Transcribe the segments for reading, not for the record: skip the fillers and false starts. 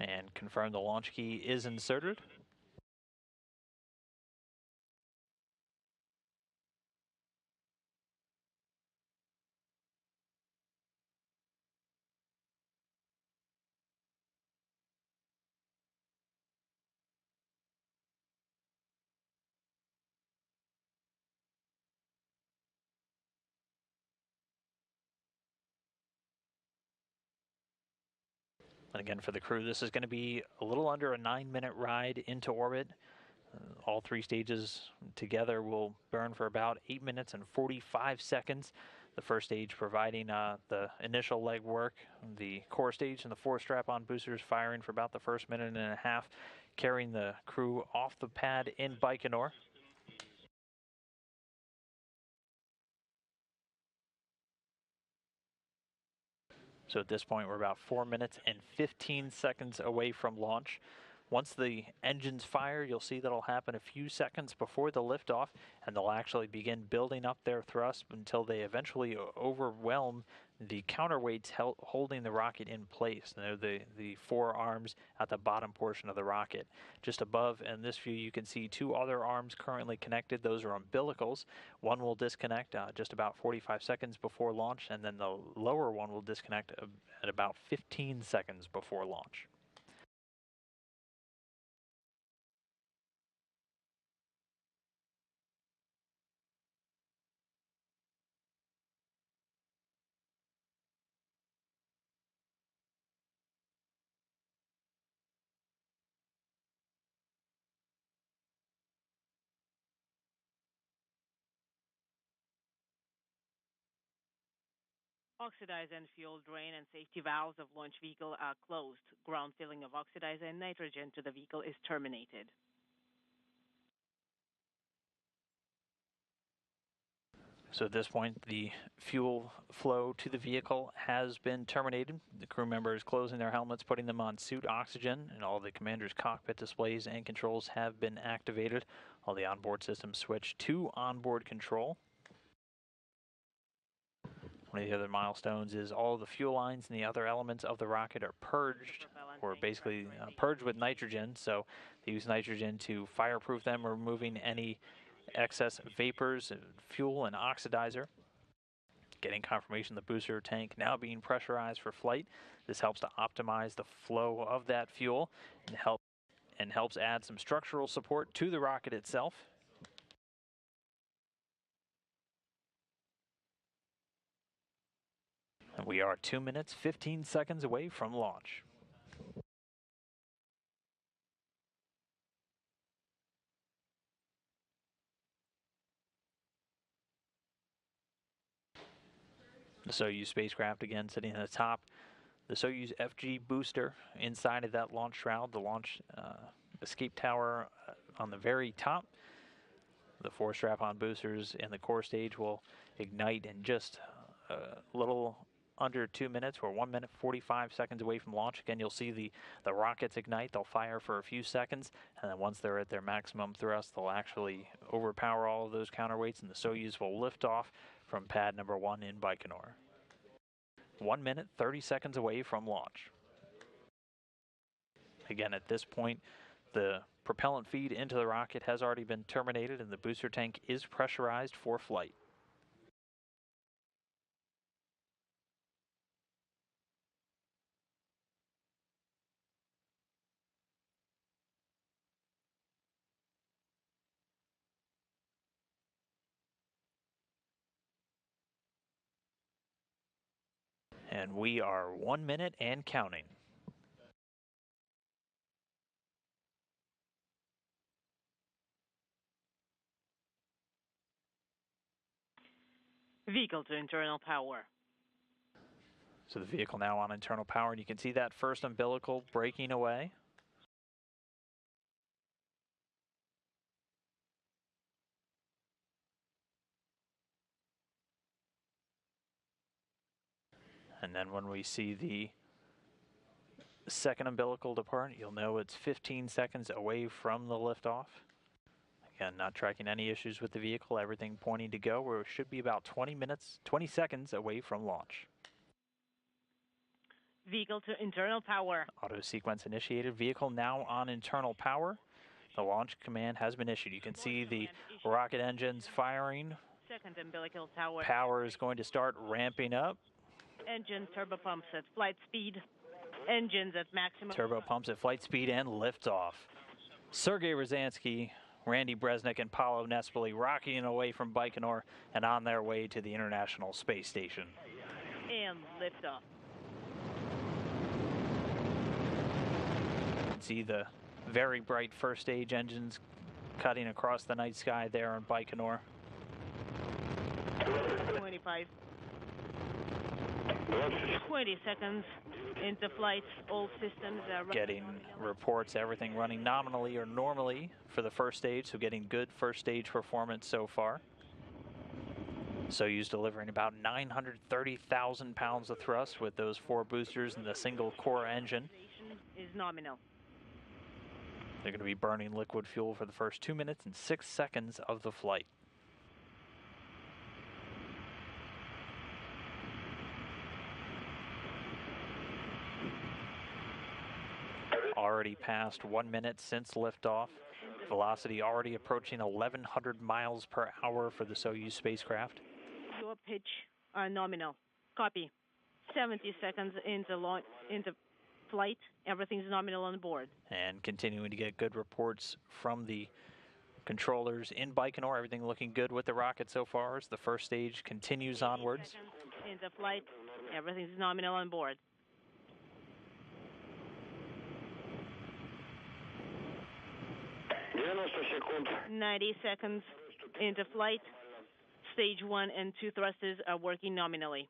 And confirm the launch key is inserted. And again, for the crew, this is going to be a little under a 9-minute ride into orbit. All three stages together will burn for about 8 minutes and 45 seconds. The first stage providing the initial leg work, the core stage and the 4 strap-on boosters firing for about the first minute and a half, carrying the crew off the pad in Baikonur. So at this point, we're about 4 minutes and 15 seconds away from launch. Once the engines fire, you'll see that'll happen a few seconds before the liftoff, and they'll actually begin building up their thrust until they eventually overwhelm the counterweights holding the rocket in place. They're the 4 arms at the bottom portion of the rocket. Just above in this view, you can see 2 other arms currently connected. Those are umbilicals. One will disconnect just about 45 seconds before launch, and then the lower one will disconnect at about 15 seconds before launch. Oxidizer and fuel drain and safety valves of launch vehicle are closed. Ground filling of oxidizer and nitrogen to the vehicle is terminated. So at this point, the fuel flow to the vehicle has been terminated. The crew member is closing their helmets, putting them on suit oxygen, and all the commander's cockpit displays and controls have been activated. All the onboard systems switched to onboard control. One of the other milestones is all the fuel lines and the other elements of the rocket are purged, or basically purged with nitrogen. So they use nitrogen to fireproof them, removing any excess vapors, fuel, and oxidizer. Getting confirmation the booster tank now being pressurized for flight. This helps to optimize the flow of that fuel and helps add some structural support to the rocket itself. And we are 2 minutes, 15 seconds away from launch. The Soyuz spacecraft again sitting at the top. The Soyuz-FG booster inside of that launch shroud, the launch escape tower on the very top. The 4 strap-on boosters and the core stage will ignite in just a little under 2 minutes. We're 1 minute 45 seconds away from launch. Again, you'll see the rockets ignite. They'll fire for a few seconds, and then once they're at their maximum thrust, they'll actually overpower all of those counterweights, and the Soyuz will lift off from pad number 1 in Baikonur. 1 minute 30 seconds away from launch. Again, at this point, the propellant feed into the rocket has already been terminated, and the booster tank is pressurized for flight. And we are 1 minute and counting. Vehicle to internal power. So the vehicle now on internal power, and you can see that first umbilical breaking away. And then when we see the second umbilical depart, you'll know it's 15 seconds away from the liftoff. Again, not tracking any issues with the vehicle, everything pointing to go, where it should be about 20 seconds away from launch. Vehicle to internal power. Auto sequence initiated. Vehicle now on internal power. The launch command has been issued. You can see the rocket engines firing. Second umbilical tower. Power is going to start ramping up. Engine turbopumps at flight speed. Engines at maximum. Turbo pumps at flight speed and liftoff. Sergei Ryazanskiy, Randy Bresnik, and Paolo Nespoli rocketing away from Baikonur and on their way to the International Space Station. And liftoff. You can see the very bright first stage engines cutting across the night sky there on Baikonur. 25. 20 seconds into flight. All systems are getting reports, everything running nominally or normally for the first stage, so getting good first stage performance so far. Soyuz delivering about 930,000 pounds of thrust with those 4 boosters and the single core engine. Is nominal. They're going to be burning liquid fuel for the first 2 minutes and 6 seconds of the flight. Already past 1 minute since liftoff. Velocity already approaching 1,100 miles per hour for the Soyuz spacecraft. Your pitch are nominal. Copy. 70 seconds into flight. Everything's nominal on board. And continuing to get good reports from the controllers in Baikonur. Everything looking good with the rocket so far as the first stage continues onwards. Into flight. Everything's nominal on board. 90 seconds into flight. Stage 1 and 2 thrusters are working nominally.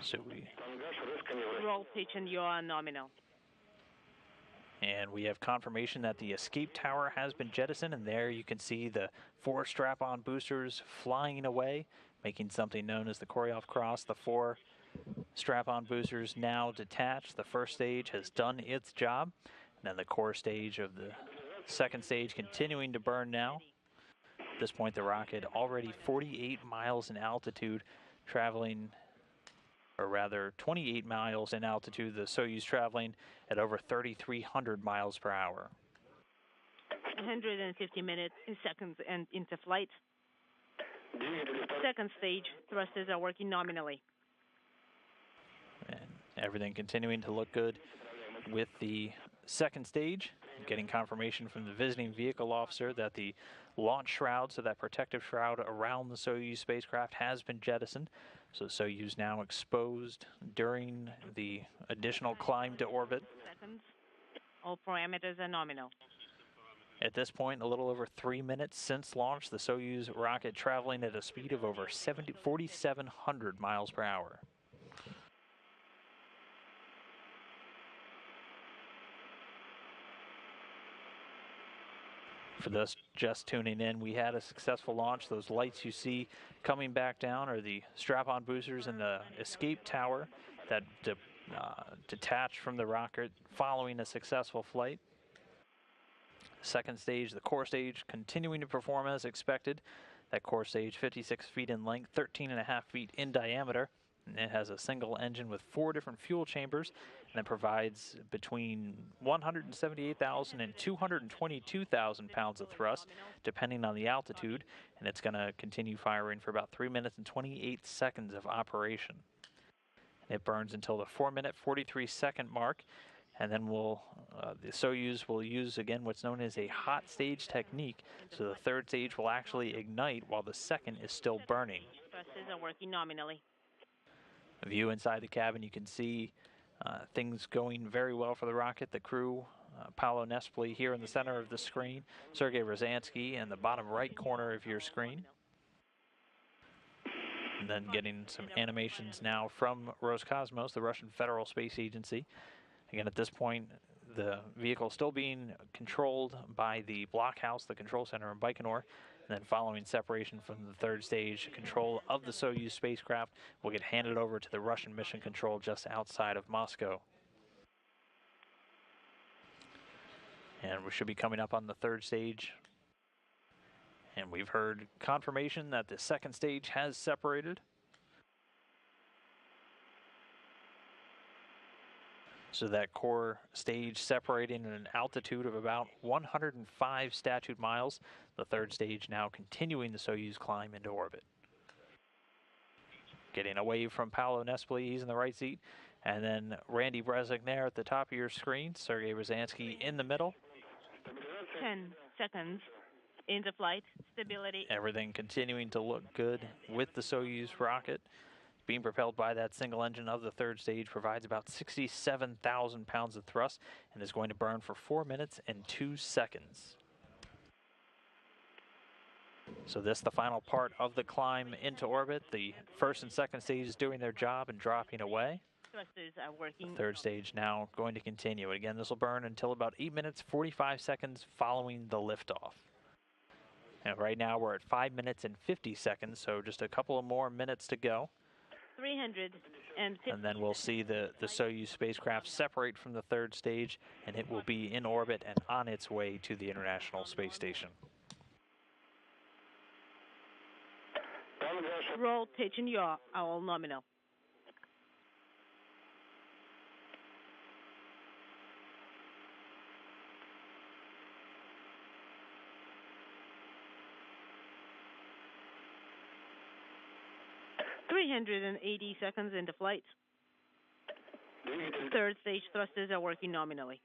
So we roll pitch and you are nominal. And we have confirmation that the escape tower has been jettisoned, and there you can see the 4 strap-on boosters flying away, making something known as the Koryov Cross. The 4 strap-on boosters now detached. The first stage has done its job, and then the core stage of the second stage continuing to burn now. At this point, the rocket already 48 miles in altitude, traveling, or rather 28 miles in altitude, the Soyuz traveling at over 3,300 miles per hour. 150 seconds and into flight. Second stage, thrusters are working nominally. And everything continuing to look good with the second stage. Getting confirmation from the visiting vehicle officer that the launch shroud, so that protective shroud around the Soyuz spacecraft, has been jettisoned. So Soyuz now exposed during the additional climb to orbit. Seconds. All parameters are nominal. At this point, a little over 3 minutes since launch, the Soyuz rocket traveling at a speed of over 4,700 miles per hour. For those just tuning in, we had a successful launch. Those lights you see coming back down are the strap-on boosters and the escape tower that detached from the rocket following a successful flight. Second stage, the core stage, continuing to perform as expected. That core stage, 56 feet in length, 13.5 feet in diameter. And it has a single engine with 4 different fuel chambers, and it provides between 178,000 and 222,000 pounds of thrust, depending on the altitude. And it's going to continue firing for about 3 minutes and 28 seconds of operation. It burns until the 4-minute, 43-second mark. And then the Soyuz will use, again, what's known as a hot stage technique. So the third stage will actually ignite while the second is still burning. Thrusters are working nominally. A view inside the cabin, you can see things going very well for the rocket. The crew, Paolo Nespoli here in the center of the screen, Sergei Ryazanskiy in the bottom right corner of your screen. And then getting some animations now from Roscosmos, the Russian Federal Space Agency. Again, at this point, the vehicle still being controlled by the blockhouse, the control center in Baikonur. And then following separation from the third stage, control of the Soyuz spacecraft will get handed over to the Russian Mission Control just outside of Moscow. And we should be coming up on the third stage. And we've heard confirmation that the second stage has separated. So that core stage separating at an altitude of about 105 statute miles. The third stage now continuing the Soyuz climb into orbit. Getting away from Paolo Nespoli, he's in the right seat. And then Randy Bresnik there at the top of your screen. Sergei Ryazanskiy in the middle. 10 seconds into flight. Stability. Everything continuing to look good with the Soyuz rocket. Being propelled by that single engine of the third stage, provides about 67,000 pounds of thrust and is going to burn for 4 minutes and 2 seconds. So this the final part of the climb into orbit. The first and second stages doing their job and dropping away. Thrusters are working. The third stage now going to continue. Again, this will burn until about 8 minutes, 45 seconds following the liftoff. And right now we're at 5 minutes and 50 seconds, so just a couple of more minutes to go. 350. And then we'll see the Soyuz spacecraft separate from the third stage, and it will be in orbit and on its way to the International Space Station. Roll pitch and yaw, all nominal. .380 seconds into flight. Third stage thrusters are working nominally.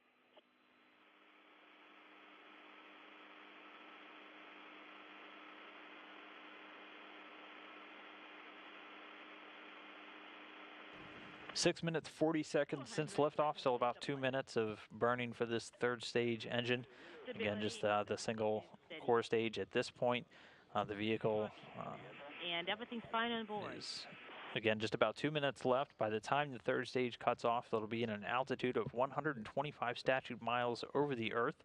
Six minutes, 40 seconds since liftoff, so about 2 minutes of burning for this third stage engine. Again, just the single core stage at this point. The vehicle and everything's fine on board. Is, again, just about 2 minutes left. By the time the third stage cuts off, it'll be in an altitude of 125 statute miles over the Earth,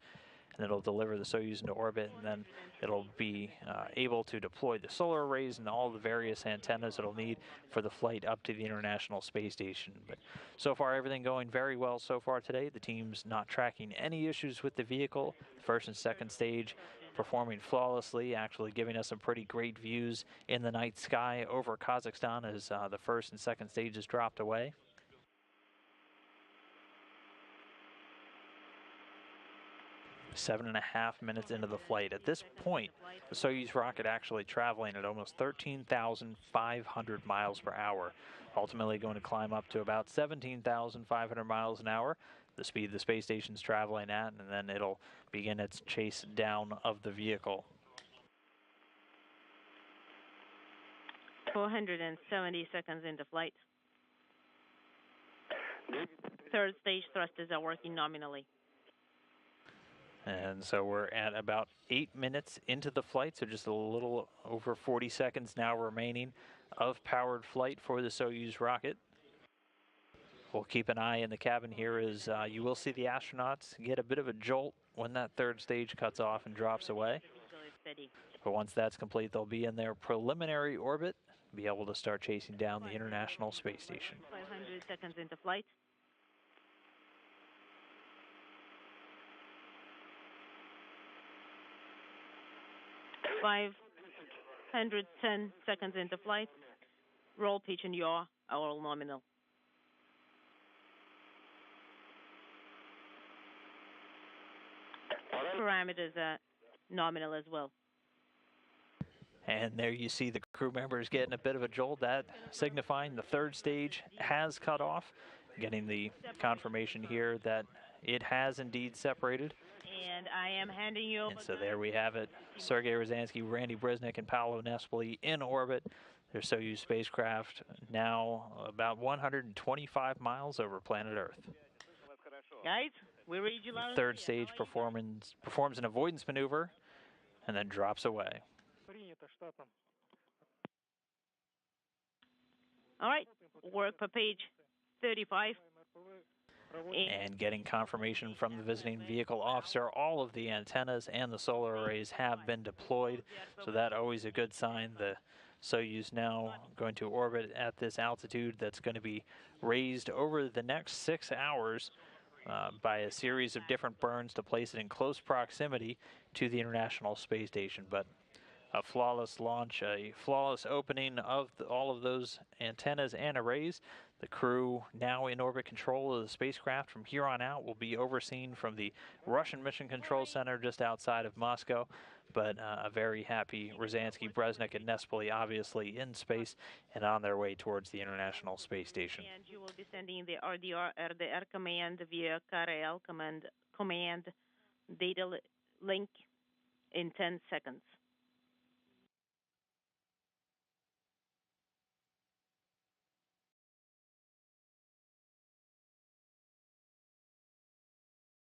and it'll deliver the Soyuz into orbit, and then it'll be able to deploy the solar arrays and all the various antennas it'll need for the flight up to the International Space Station. But so far, everything going very well so far today. The team's not tracking any issues with the vehicle. The first and second stage performing flawlessly, actually giving us some pretty great views in the night sky over Kazakhstan as the first and second stages dropped away. Seven and a half minutes into the flight. At this point, the Soyuz rocket actually traveling at almost 13,500 miles per hour, ultimately going to climb up to about 17,500 miles an hour, the speed the space station's traveling at, and then it'll begin its chase down of the vehicle. 470 seconds into flight. Third stage thrusters are working nominally. And so we're at about 8 minutes into the flight, so just a little over 40 seconds now remaining of powered flight for the Soyuz rocket. We'll keep an eye in the cabin here as you will see the astronauts get a bit of a jolt when that third stage cuts off and drops away. But once that's complete, they'll be in their preliminary orbit, be able to start chasing down the International Space Station. 500 seconds into flight. .510 seconds into flight. Roll, pitch, and yaw are all nominal. Parameters are nominal as well. And there you see the crew members getting a bit of a jolt, that signifying the third stage has cut off. Getting the confirmation here that it has indeed separated. And I am handing you over. And so there we have it. Sergei Ryazanskiy, Randy Bresnik, and Paolo Nespoli in orbit. Their Soyuz spacecraft now about 125 miles over planet Earth. Guys, we read you loud. The third stage performs an avoidance maneuver and then drops away. All right, work per page 35. And getting confirmation from the visiting vehicle officer, all of the antennas and the solar arrays have been deployed, so that always a good sign. The Soyuz now going to orbit at this altitude that's going to be raised over the next 6 hours by a series of different burns to place it in close proximity to the International Space Station. But a flawless launch, a flawless opening of all of those antennas and arrays. The crew now in orbit control of the spacecraft from here on out will be overseen from the Russian Mission Control Center just outside of Moscow. But a very happy Ryazanskiy, Bresnik, and Nespoli obviously in space and on their way towards the International Space Station. And you will be sending the RDR command via KRL command data link in 10 seconds.